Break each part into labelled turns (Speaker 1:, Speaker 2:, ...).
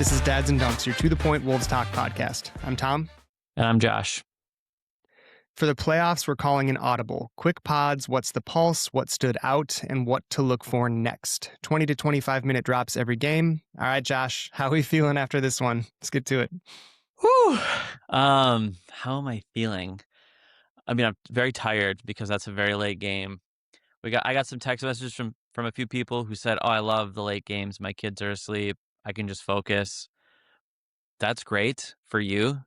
Speaker 1: This is Dads and Dunks, your To The Point Wolves Talk podcast. I'm Tom.
Speaker 2: And I'm Josh.
Speaker 1: For the playoffs, we're calling an audible. Quick pods, what's the pulse, what stood out, and what to look for next. 20 to 25-minute drops every game. All right, Josh, how are we feeling after this one? Let's get to it.
Speaker 2: Whew. How am I feeling? I mean, I'm very tired because that's a very late game. I got some text messages from a few people who said, "Oh, I love the late games. My kids are asleep. I can just focus." That's great for you.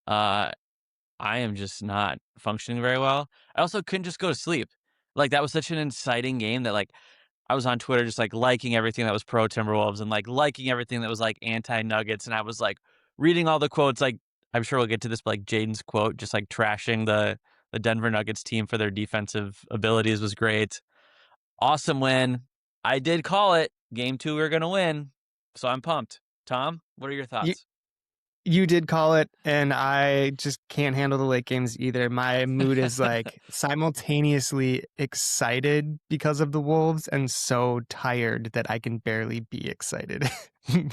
Speaker 2: I am just not functioning very well. I also couldn't just go to sleep. Like, that was such an exciting game that, like, I was on Twitter just, like, liking everything that was pro Timberwolves and, like, liking everything that was, like, anti-Nuggets, and I was, like, reading all the quotes, like, I'm sure we'll get to this, but, like, Jaden's quote, just, like, trashing the Denver Nuggets team for their defensive abilities was great. Awesome win. I did call it. Game 2, we were gonna win, so I'm pumped. Tom, what are your thoughts?
Speaker 1: You did call it, and I just can't handle the late games either. My mood is like simultaneously excited because of the Wolves and so tired that I can barely be excited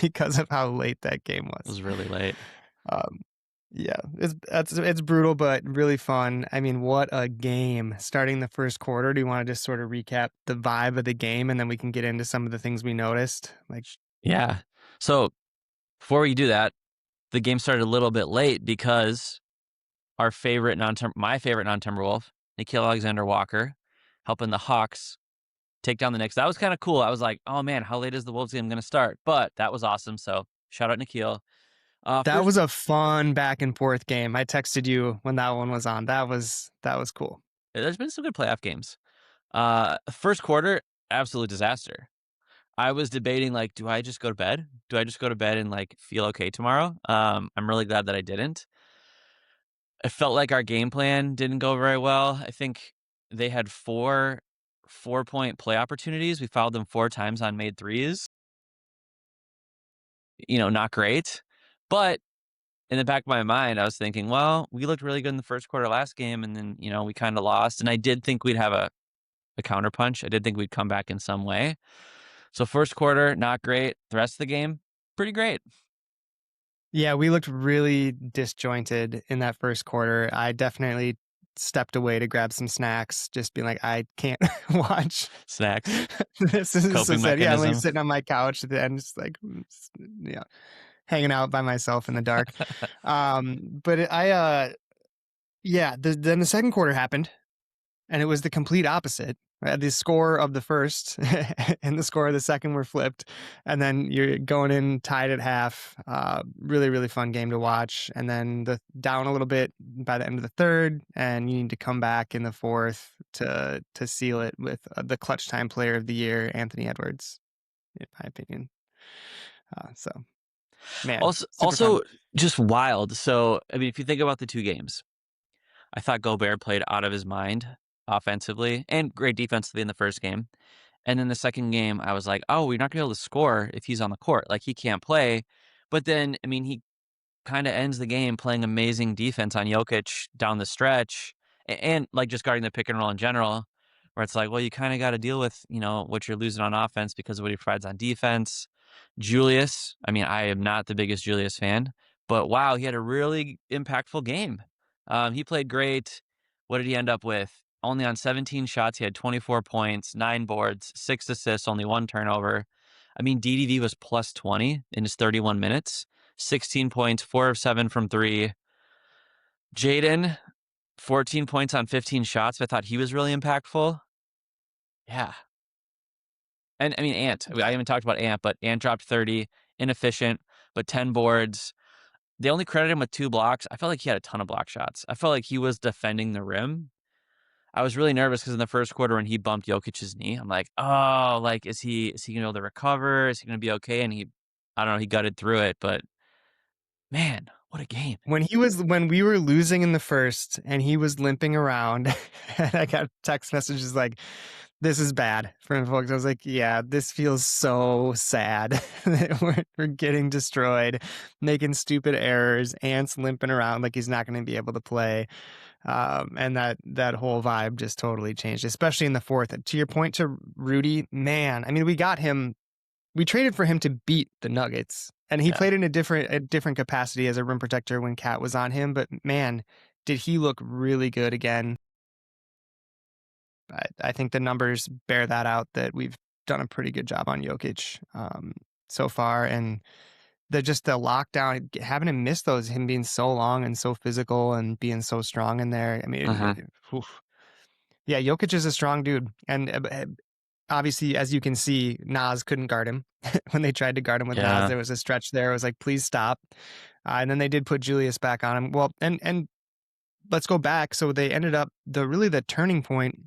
Speaker 1: because of how late that game was.
Speaker 2: It was really late.
Speaker 1: Yeah, it's brutal, but really fun. I mean, what a game. Starting the first quarter, do you want to just sort of recap the vibe of the game, and then we can get into some of the things we noticed?
Speaker 2: Yeah. So before we do that, the game started a little bit late because my favorite non-Timberwolf, Nickeil Alexander-Walker, helping the Hawks take down the Knicks. That was kind of cool. I was like, oh man, how late is the Wolves game going to start? But that was awesome. So shout out Nickeil.
Speaker 1: That was a fun back and forth game. I texted you when that one was on. That was cool.
Speaker 2: There's been some good playoff games. First quarter, absolute disaster. I was debating, like, do I just go to bed? Do I just go to bed and, like, feel okay tomorrow? I'm really glad that I didn't. It felt like our game plan didn't go very well. I think they had four-point play opportunities. We fouled them 4 times on made threes. Not great. But in the back of my mind, I was thinking, well, we looked really good in the first quarter last game, and then, we kind of lost. And I did think we'd have a counterpunch. I did think we'd come back in some way. So first quarter, not great. The rest of the game, pretty great.
Speaker 1: Yeah, we looked really disjointed in that first quarter. I definitely stepped away to grab some snacks, just being like, I can't watch
Speaker 2: snacks.
Speaker 1: This is
Speaker 2: coping
Speaker 1: so sad. Yeah, I'm like
Speaker 2: mechanism.
Speaker 1: sitting on my couch at the end, just like, hanging out by myself in the dark. Then the second quarter happened, and it was the complete opposite. The score of the first and the score of the second were flipped, and then you're going in tied at half. Really, really fun game to watch. And then down a little bit by the end of the third, and you need to come back in the fourth to seal it with the clutch time player of the year, Anthony Edwards, in my opinion. Man,
Speaker 2: also just wild. So, I mean, if you think about the two games, I thought Gobert played out of his mind offensively and great defensively in the first game. And then the second game, I was like, oh, we're not going to be able to score if he's on the court. Like, he can't play. But then, I mean, he kind of ends the game playing amazing defense on Jokic down the stretch and like just guarding the pick and roll in general, where it's like, well, you kind of got to deal with, what you're losing on offense because of what he provides on defense. Julius, I mean, I am not the biggest Julius fan, but wow, he had a really impactful game. He played great. What did he end up with? Only on 17 shots, he had 24 points, 9 boards, 6 assists, only 1 turnover. I mean, DDV was plus 20 in his 31 minutes, 16 points, 4 of 7 from 3. Jaden, 14 points on 15 shots. I thought he was really impactful. Yeah. And I mean, Ant. I haven't talked about Ant, but Ant dropped 30, inefficient, but 10 boards. They only credit him with 2 blocks. I felt like he had a ton of block shots. I felt like he was defending the rim. I was really nervous because in the first quarter when he bumped Jokic's knee, I'm like, oh, like, is he going to be able to recover? Is he going to be okay? And I don't know, he gutted through it, but man, what a game.
Speaker 1: When we were losing in the first and he was limping around, and I got text messages like, this is bad from folks. I was like, yeah, this feels so sad that we're getting destroyed, making stupid errors, Ant's limping around like he's not going to be able to play. And that whole vibe just totally changed, especially in the fourth. To your point to Rudy, man, I mean, we got him we traded for him to beat the Nuggets, and he
Speaker 2: Yeah.
Speaker 1: played in a different capacity as a rim protector when Cat was on him. But man, did he look really good again. I think the numbers bear that out, that we've done a pretty good job on Jokic so far, and the lockdown, having him miss those, him being so long and so physical and being so strong in there. I mean,
Speaker 2: Uh-huh.
Speaker 1: oof. Yeah, Jokic is a strong dude, and obviously, as you can see, Nas couldn't guard him when they tried to guard him with Nas.
Speaker 2: Yeah.
Speaker 1: There was a stretch there. It was like, please stop. And then they did put Julius back on him. Well, and let's go back. So they ended up, the turning point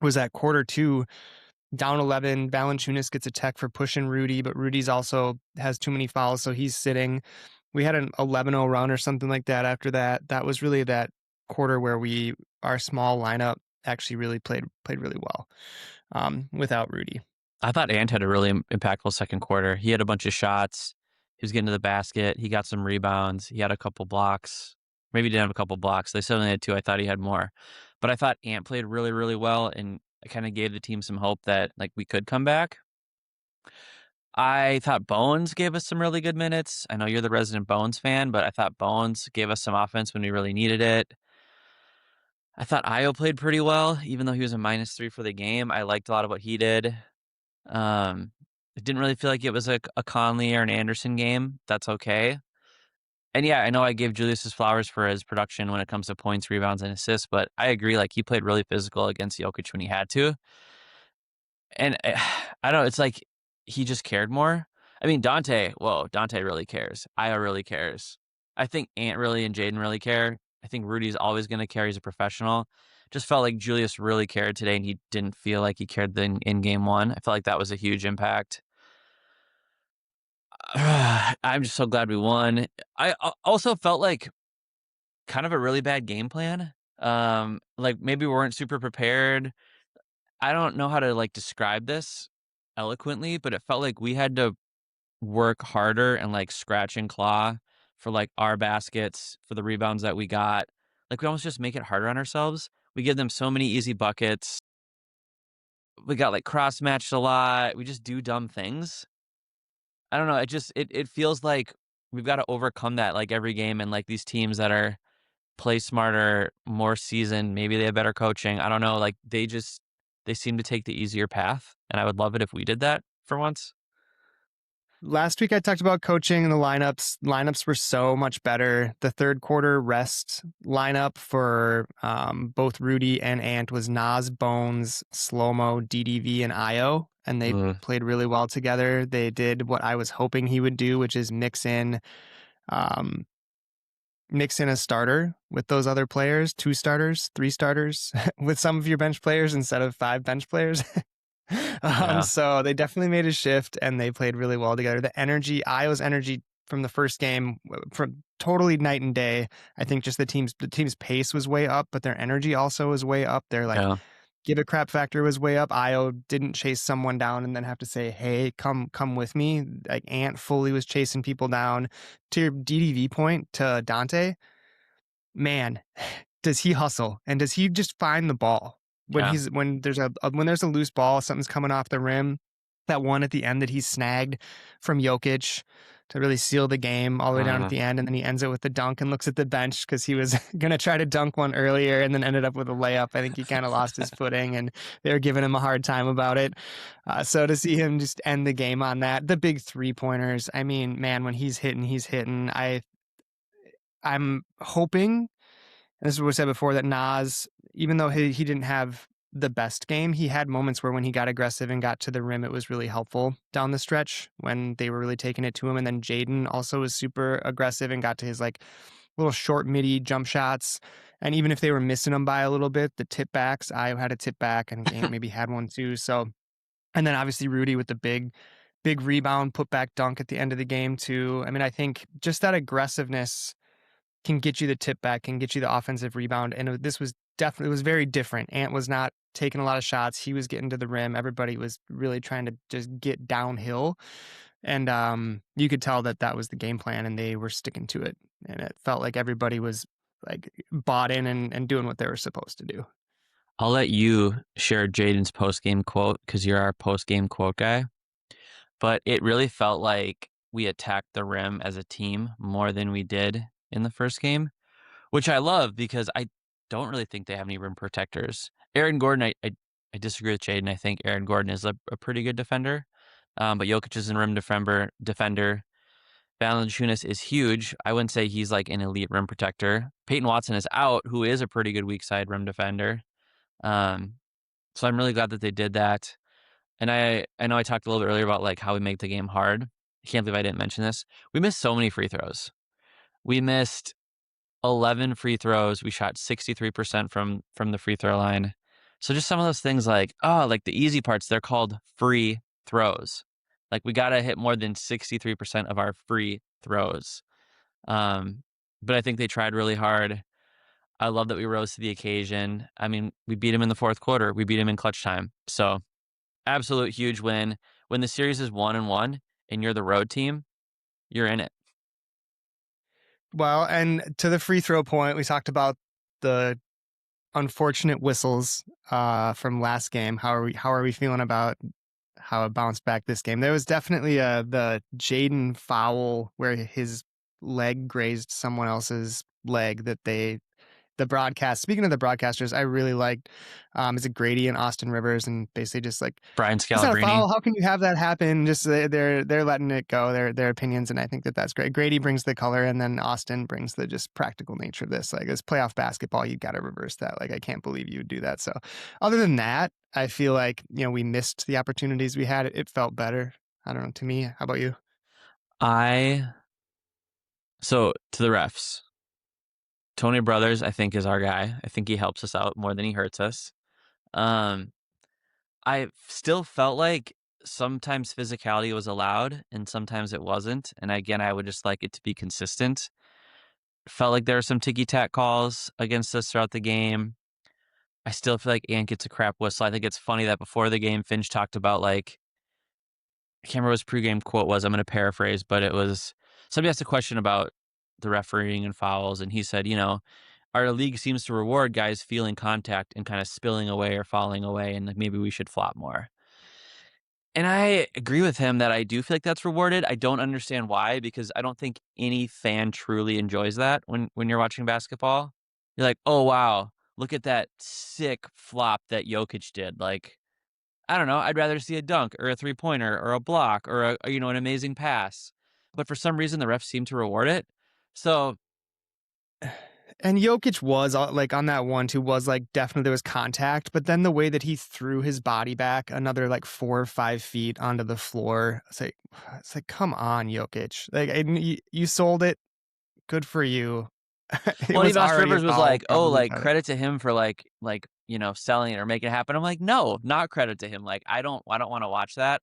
Speaker 1: was at quarter two, down 11. Valanciunas gets a tech for pushing Rudy, but Rudy's also has too many fouls, so he's sitting. We had an 11-0 run or something like that after that. That was really that quarter where our small lineup actually really played really well without Rudy.
Speaker 2: I thought Ant had a really impactful second quarter. He had a bunch of shots. He was getting to the basket. He got some rebounds. He had a couple blocks. Maybe he didn't have a couple blocks. They certainly had two. I thought he had more. But I thought Ant played really, really well, and it kind of gave the team some hope that like we could come back. I thought Bones gave us some really good minutes. I know you're the resident Bones fan, but I thought Bones gave us some offense when we really needed it. I thought Ayo played pretty well, even though he was a -3 for the game. I liked a lot of what he did. Um, it didn't really feel like it was a Conley or an Anderson game. That's okay. And yeah, I know I gave Julius his flowers for his production when it comes to points, rebounds, and assists, but I agree. Like he played really physical against Jokic when he had to, and I don't know. It's like he just cared more. I mean, Donte really cares. Io really cares. I think Ant really and Jaden really care. I think Rudy's always going to care. He's a professional. Just felt like Julius really cared today, and he didn't feel like he cared in game one. I felt like that was a huge impact. I'm just so glad we won. I also felt like kind of a really bad game plan. Like maybe we weren't super prepared. I don't know how to like describe this eloquently, but it felt like we had to work harder and like scratch and claw for like our baskets, for the rebounds that we got. Like we almost just make it harder on ourselves. We give them so many easy buckets. We got like cross matched a lot. We just do dumb things. I don't know. It feels like we've got to overcome that like every game, and like these teams that are play smarter, more seasoned, maybe they have better coaching. I don't know. Like they seem to take the easier path, and I would love it if we did that for once.
Speaker 1: Last week I talked about coaching and the lineups. Lineups were so much better. The third quarter rest lineup for both Rudy and Ant was Nas, Bones, Slo Mo, DDV, and Ayo, and they
Speaker 2: Mm.
Speaker 1: played really well together. They did what I was hoping he would do, which is um, mix in a starter with those other players, 2 starters, 3 starters, with some of your bench players instead of 5 bench players.
Speaker 2: Yeah.
Speaker 1: So they definitely made a shift, and they played really well together. The energy, Io's energy from the first game, from totally night and day. I think just the team's pace was way up, but their energy also was way up. Their like
Speaker 2: Yeah.
Speaker 1: give a crap factor was way up. Io didn't chase someone down and then have to say, "Hey, come with me." Like Ant fully was chasing people down. To your DDV point, to Donte, man, does he hustle, and does he just find the ball when
Speaker 2: Yeah.
Speaker 1: when there's a loose ball, something's coming off the rim. That one at the end that he snagged from Jokic to really seal the game all the way down at
Speaker 2: Uh,
Speaker 1: the end, and then he ends it with the dunk and looks at the bench because he was gonna try to dunk one earlier and then ended up with a layup. I think he kind of lost his footing, and they were giving him a hard time about it. So to see him just end the game on that, the big 3-pointers. I mean, man, when he's hitting, he's hitting. I'm hoping, and this is what I said before, that Nas, even though he didn't have the best game, he had moments where when he got aggressive and got to the rim, it was really helpful down the stretch when they were really taking it to him. And then Jaden also was super aggressive and got to his like little short midi jump shots. And even if they were missing them by a little bit, the tip backs, I had a tip back, and Ant maybe had one too. So, and then obviously Rudy with the big rebound, put back dunk at the end of the game too. I mean, I think just that aggressiveness can get you the tip back, can get you the offensive rebound. And this was definitely, it was very different. Ant was not taking a lot of shots. He was getting to the rim. Everybody was really trying to just get downhill. And you could tell that that was the game plan, and they were sticking to it. And it felt like everybody was like bought in and doing what they were supposed to do.
Speaker 2: I'll let you share Jaden's post game quote because you're our post game quote guy. but it really felt like we attacked the rim as a team more than we did in the first game, which I love because I don't really think they have any rim protectors. Aaron Gordon, I disagree with Jaden. I think Aaron Gordon is a pretty good defender, but Jokic is a rim defender. Valanciunas is huge. I wouldn't say he's like an elite rim protector. Peyton Watson is out, who is a pretty good weak side rim defender. Um, so I'm really glad that they did that. And I know I talked a little bit earlier about like how we make the game hard. I can't believe I didn't mention this. We missed so many free throws. We missed 11 free throws. We shot 63% from the free throw line. So just some of those things like, oh, like the easy parts, they're called free throws. Like we got to hit more than 63% of our free throws. But I think they tried really hard. I love that we rose to the occasion. I mean, we beat him in the fourth quarter. We beat him in clutch time. So absolute huge win. When the series is 1-1 and you're the road team, you're in it.
Speaker 1: Well, and to the free throw point, we talked about the unfortunate whistles from last game. How are we feeling about how it bounced back this game? There was definitely the Jaden foul where his leg grazed someone else's leg that the broadcast. Speaking of the broadcasters, I really liked is it Grady and Austin Rivers, and basically just like
Speaker 2: Brian
Speaker 1: it's not a
Speaker 2: Scalabrine.
Speaker 1: foul. How can you have that happen? Just they're letting it go. Their opinions, and I think that's great. Grady brings the color, and then Austin brings the just practical nature of this. Like it's playoff basketball, you got to reverse that. Like I can't believe you would do that. So, other than that, I feel like we missed the opportunities we had. It felt better. I don't know. To me, how about you?
Speaker 2: I so to the refs. Tony Brothers, I think, is our guy. I think he helps us out more than he hurts us. Um, I still felt like sometimes physicality was allowed and sometimes it wasn't. And again, I would just like it to be consistent. Felt like there were some ticky tack calls against us throughout the game. I still feel like Ant gets a crap whistle. I think it's funny that before the game, Finch talked about like, I can't remember what his pregame quote was. I'm going to paraphrase, but it was somebody asked a question about the refereeing and fouls. And he said, our league seems to reward guys feeling contact and kind of spilling away or falling away. And like maybe we should flop more. And I agree with him that I do feel like that's rewarded. I don't understand why, because I don't think any fan truly enjoys that when you're watching basketball. You're like, oh wow, look at that sick flop that Jokic did. Like, I don't know, I'd rather see a dunk or a 3-pointer or a block or an amazing pass. But for some reason the refs seem to reward it. So
Speaker 1: And Jokic was like on that 1-2 was like definitely there was contact, but then the way that he threw his body back another like 4 or 5 feet onto the floor, it's like come on, Jokic, like and you sold it, good for you. It
Speaker 2: well,
Speaker 1: was
Speaker 2: even Austin
Speaker 1: already a
Speaker 2: Rivers was
Speaker 1: foul,
Speaker 2: like, oh,
Speaker 1: probably
Speaker 2: like
Speaker 1: cut it.
Speaker 2: credit to him for selling it or making it happen. I'm like, no, not credit to him. Like I don't want to watch that.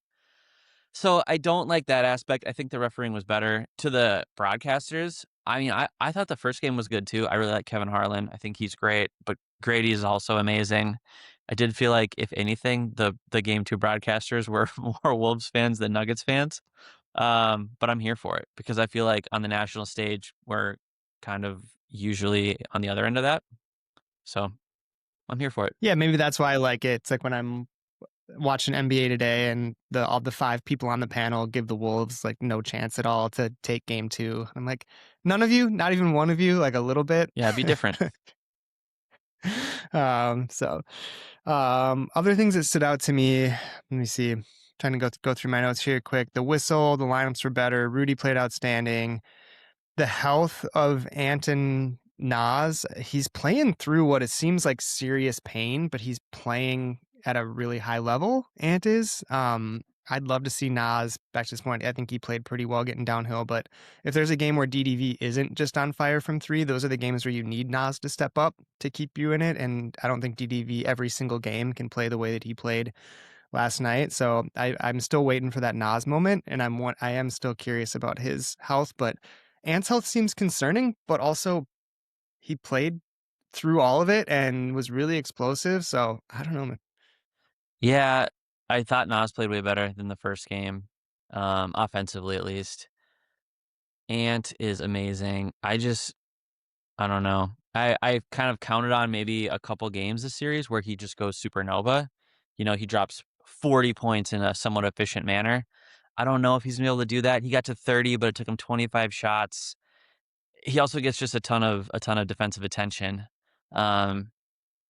Speaker 2: So I don't like that aspect. I think the refereeing was better. To the broadcasters, I mean, I thought the first game was good too. I really like Kevin Harlan. I think he's great, but Grady is also amazing. I did feel like, if anything, the game two broadcasters were more Wolves fans than Nuggets fans. But I'm here for it because I feel like on the national stage, we're kind of usually on the other end of that. So I'm here for it.
Speaker 1: Yeah, maybe that's why I like it. It's like when I'm watching NBA today and all the 5 people on the panel give the Wolves like no chance at all to take game 2. I'm like, none of you, not even one of you, like a little bit.
Speaker 2: Yeah, be different.
Speaker 1: So other things that stood out to me, let me see. Trying to go through my notes here quick. The whistle, the lineups were better. Rudy played outstanding. The health of Anton Nas, he's playing through what it seems like serious pain, but he's playing at a really high level. Ant is. I'd love to see Nas back to this point. I think he played pretty well getting downhill, but if there's a game where DDV isn't just on fire from 3, those are the games where you need Nas to step up to keep you in it. And I don't think DDV every single game can play the way that he played last night. So I'm still waiting for that Nas moment, and I am still curious about his health. But Ant's health seems concerning, but also he played through all of it and was really explosive. So I don't know, man.
Speaker 2: Yeah, I thought Nas played way better than the first game, offensively at least. Ant is amazing. I don't know. I kind of counted on maybe a couple games this series where he just goes supernova. He drops 40 points in a somewhat efficient manner. I don't know if he's gonna be able to do that. He got to 30, but it took him 25 shots. He also gets just a ton of defensive attention. Um,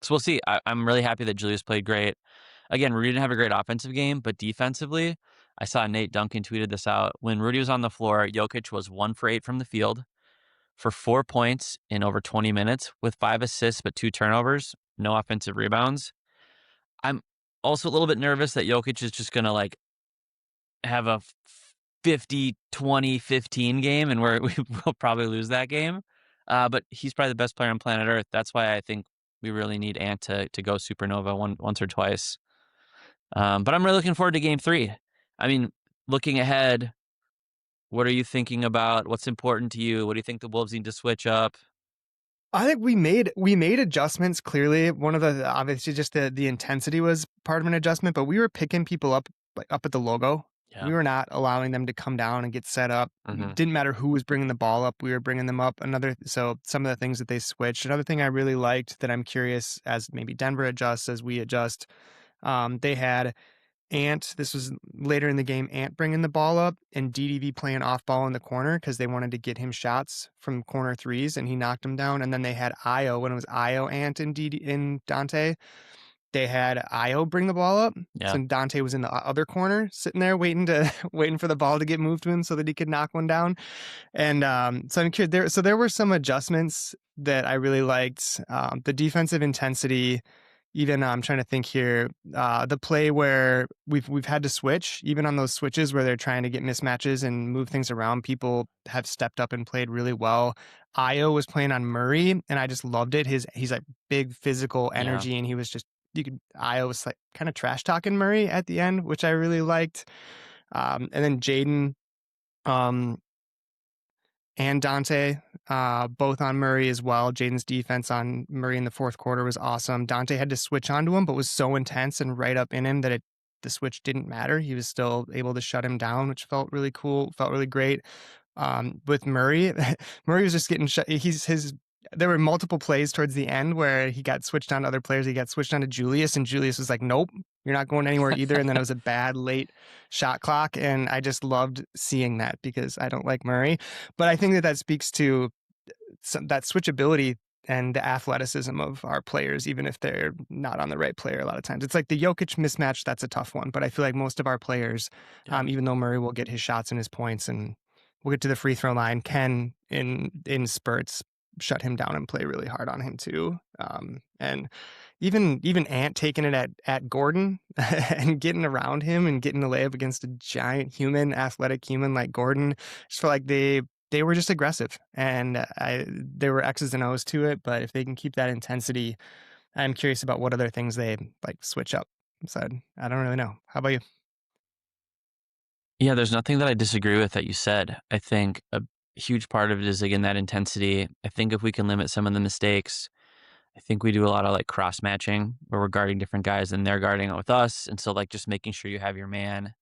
Speaker 2: so we'll see. I'm really happy that Julius played great. Again, Rudy didn't have a great offensive game, but defensively, I saw Nate Duncan tweeted this out. When Rudy was on the floor, Jokic was 1 for 8 from the field for 4 points in over 20 minutes with 5 assists but 2 turnovers, no offensive rebounds. I'm also a little bit nervous that Jokic is just gonna like have a 50, 20, 15 game and we will probably lose that game. But he's probably the best player on planet Earth. That's why I think we really need Ant to go supernova once or twice. But I'm really looking forward to game 3. I mean, looking ahead, what are you thinking about? What's important to you? What do you think the Wolves need to switch up?
Speaker 1: I think we made adjustments. Clearly, one of the obviously just the intensity was part of an adjustment, but we were picking people up like up at the logo.
Speaker 2: Yeah.
Speaker 1: We were not allowing them to come down and get set up.
Speaker 2: Mhm.
Speaker 1: Didn't matter who was bringing the ball up. We were bringing them up. So some of the things that they switched. Another thing I really liked that I'm curious as maybe Denver adjusts as we adjust. They had Ant, this was later in the game, Ant bringing the ball up and DDV playing off ball in the corner because they wanted to get him shots from corner threes and he knocked them down. And then they had Ayo when it was Ayo, Ant, and Donte. They had Ayo bring the ball up.
Speaker 2: Yeah.
Speaker 1: So Donte was in the other corner sitting there waiting for the ball to get moved to him so that he could knock one down. And so I'm curious. There were some adjustments that I really liked. The defensive intensity, even I'm trying to think here. The play where we've had to switch, even on those switches where they're trying to get mismatches and move things around, people have stepped up and played really well. Ayo was playing on Murray, and I just loved it. He's like big physical
Speaker 2: Yeah.
Speaker 1: energy, and he was just Ayo was like kind of trash talking Murray at the end, which I really liked. And then Jaden. Um, and Donte, both on Murray as well. Jaden's defense on Murray in the fourth quarter was awesome. Donte had to switch onto him, but was so intense and right up in him that the switch didn't matter. He was still able to shut him down, which felt really cool, felt really great. With Murray, Murray was just getting shut. There were multiple plays towards the end where he got switched on to other players. He got switched on to Julius, and Julius was like, "Nope, you're not going anywhere either." And then it was a bad late shot clock, and I just loved seeing that because I don't like Murray, but I think that speaks to that switchability and the athleticism of our players, even if they're not on the right player. A lot of times, it's like the Jokic mismatch. That's a tough one, but I feel like most of our players,
Speaker 2: Yeah.
Speaker 1: even though Murray will get his shots and his points, and we'll get to the free throw line, can in spurts shut him down and play really hard on him too. And even Ant taking it at Gordon and getting around him and getting the layup against a giant human, athletic human like Gordon, just felt like they were just aggressive, and there were X's and O's to it. But if they can keep that intensity, I'm curious about what other things they like switch up. So I don't really know. How about you?
Speaker 2: Yeah, there's nothing that I disagree with that you said. I think a huge part of it is, again, that intensity. I think if we can limit some of the mistakes, I think we do a lot of like cross matching where we're guarding different guys and they're guarding it with us. And so, like, just making sure you have your man.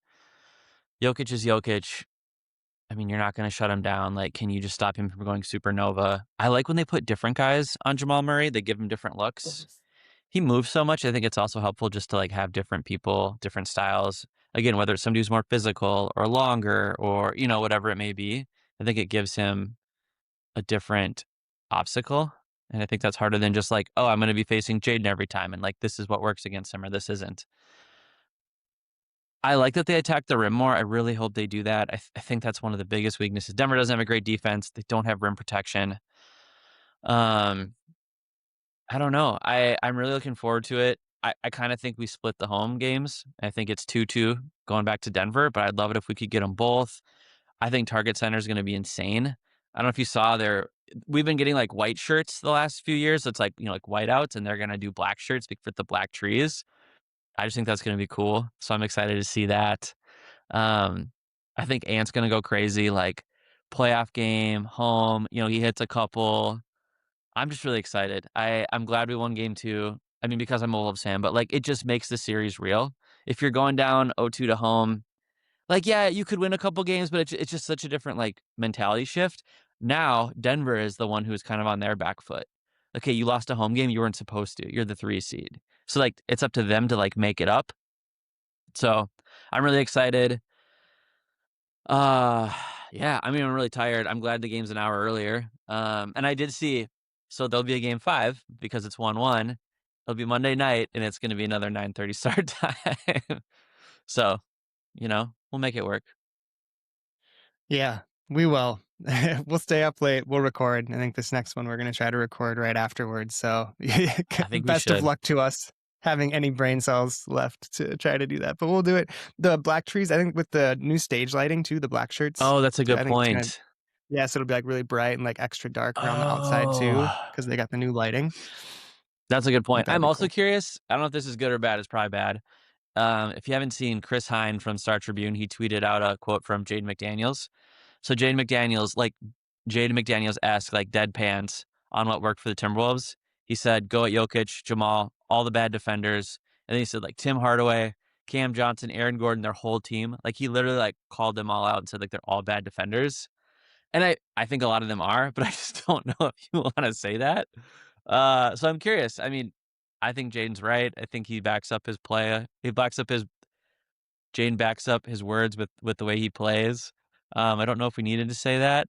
Speaker 2: Jokic is Jokic. I mean, you're not going to shut him down. Like, can you just stop him from going supernova? I like when they put different guys on Jamal Murray, they give him different looks. He moves so much. I think it's also helpful just to like have different people, different styles. Again, whether it's somebody who's more physical or longer or, whatever it may be, I think it gives him a different obstacle. And I think that's harder than just like, oh, I'm going to be facing Jaden every time. And like, this is what works against him or this isn't. I like that they attack the rim more. I really hope they do that. I think that's one of the biggest weaknesses. Denver doesn't have a great defense. They don't have rim protection. Um, I don't know. I'm really looking forward to it. I kind of think we split the home games. I think it's 2-2 going back to Denver, but I'd love it if we could get them both. I think Target Center is going to be insane. I don't know if you saw we've been getting like white shirts the last few years. So it's like, like whiteouts, and they're going to do black shirts for the black trees. I just think that's going to be cool. So I'm excited to see that. Um, I think Ant's going to go crazy, like playoff game, home, he hits a couple. I'm just really excited. I'm glad we won game 2. I mean, because I'm a Wolves fan, but like it just makes the series real. If you're going down 0-2 to home, like, yeah, you could win a couple games, but it's just such a different like mentality shift. Now Denver is the one who's kind of on their back foot. Okay, you lost a home game, you weren't supposed to. You're the 3 seed. So like it's up to them to like make it up. So I'm really excited. Uh, yeah, I mean, I'm really tired. I'm glad the game's an hour earlier. And I did see, so there'll be a game 5 because it's 1-1. It'll be Monday night, and it's gonna be another 9:30 start time. So, we'll make it work.
Speaker 1: Yeah, we will. We'll stay up late. We'll record. I think this next one we're going to try to record right afterwards. So,
Speaker 2: I think we
Speaker 1: best of
Speaker 2: should.
Speaker 1: luck to us having any brain cells left to try to do that. But we'll do it. The black trees, I think, with the new stage lighting too, the black shirts.
Speaker 2: Oh, that's a good
Speaker 1: I think it's gonna.
Speaker 2: point.
Speaker 1: Yeah, so it'll be like really bright and like extra dark around the outside too,
Speaker 2: Oh,
Speaker 1: because they got the new lighting.
Speaker 2: that's a good
Speaker 1: I think
Speaker 2: point.
Speaker 1: that'd
Speaker 2: I'm
Speaker 1: be
Speaker 2: also
Speaker 1: cool.
Speaker 2: curious, I don't know if this is good or bad, it's probably bad. If you haven't seen Chris Hine from Star Tribune, he tweeted out a quote from Jaden McDaniels. So Jaden McDaniels asked like deadpans on what worked for the Timberwolves. He said, "Go at Jokic, Jamal, all the bad defenders," and then he said like Tim Hardaway, Cam Johnson, Aaron Gordon, their whole team. Like he literally like called them all out and said like they're all bad defenders. And I think a lot of them are, but I just don't know if you want to say that. So I'm curious. I mean, I think Jaden's right. I think he backs up his play. Jaden backs up his words with the way he plays. I don't know if we needed to say that.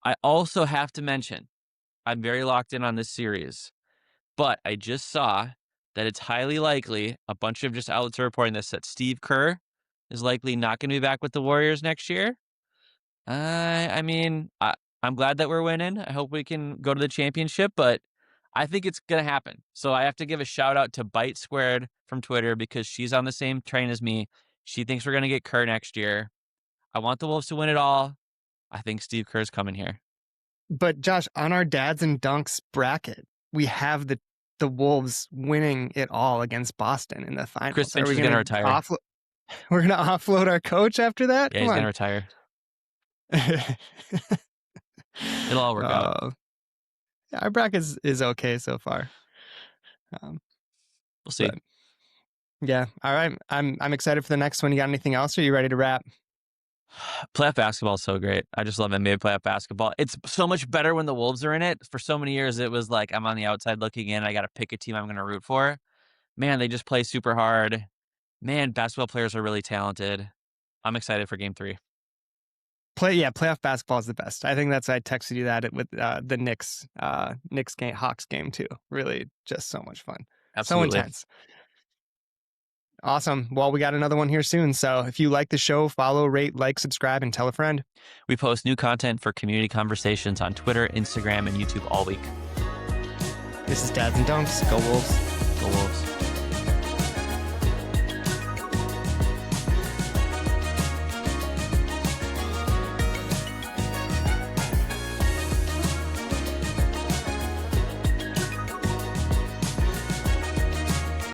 Speaker 2: I also have to mention, I'm very locked in on this series, but I just saw that it's highly likely, a bunch of just outlets are reporting this, that Steve Kerr is likely not going to be back with the Warriors next year. I mean, I'm glad that we're winning. I hope we can go to the championship, but I think it's going to happen. So I have to give a shout out to Bite Squared from Twitter because she's on the same train as me. She thinks we're going to get Kerr next year. I want the Wolves to win it all. I think Steve Kerr's coming here.
Speaker 1: But Josh, on our dads and dunks bracket, we have the Wolves winning it all against Boston in the
Speaker 2: Chris
Speaker 1: finals. Are
Speaker 2: Finch
Speaker 1: we
Speaker 2: is going to
Speaker 1: going to
Speaker 2: retire.
Speaker 1: we're going to offload our coach after that?
Speaker 2: Yeah,
Speaker 1: Come
Speaker 2: he's going to
Speaker 1: on.
Speaker 2: retire. It'll all work out.
Speaker 1: Yeah, our bracket is okay so far. Um,
Speaker 2: We'll see.
Speaker 1: but yeah, all right. I'm excited for the next one. You got anything else? Or are you ready to wrap?
Speaker 2: Playoff basketball is so great. I just love NBA playoff basketball. It's so much better when the Wolves are in it. For so many years, it was like I'm on the outside looking in. I got to pick a team I'm going to root for. Man, they just play super hard. Man, basketball players are really talented. I'm excited for game 3.
Speaker 1: Playoff basketball is the best. I think that's I texted you that with the Knicks game, Hawks game too. Really, just so much fun, so
Speaker 2: Absolutely.
Speaker 1: intense. Awesome. Well, we got another one here soon. So if you like the show, follow, rate, like, subscribe, and tell a friend.
Speaker 2: We post new content for community conversations on Twitter, Instagram, and YouTube all week.
Speaker 1: This is Dads and Dunks. Go Wolves.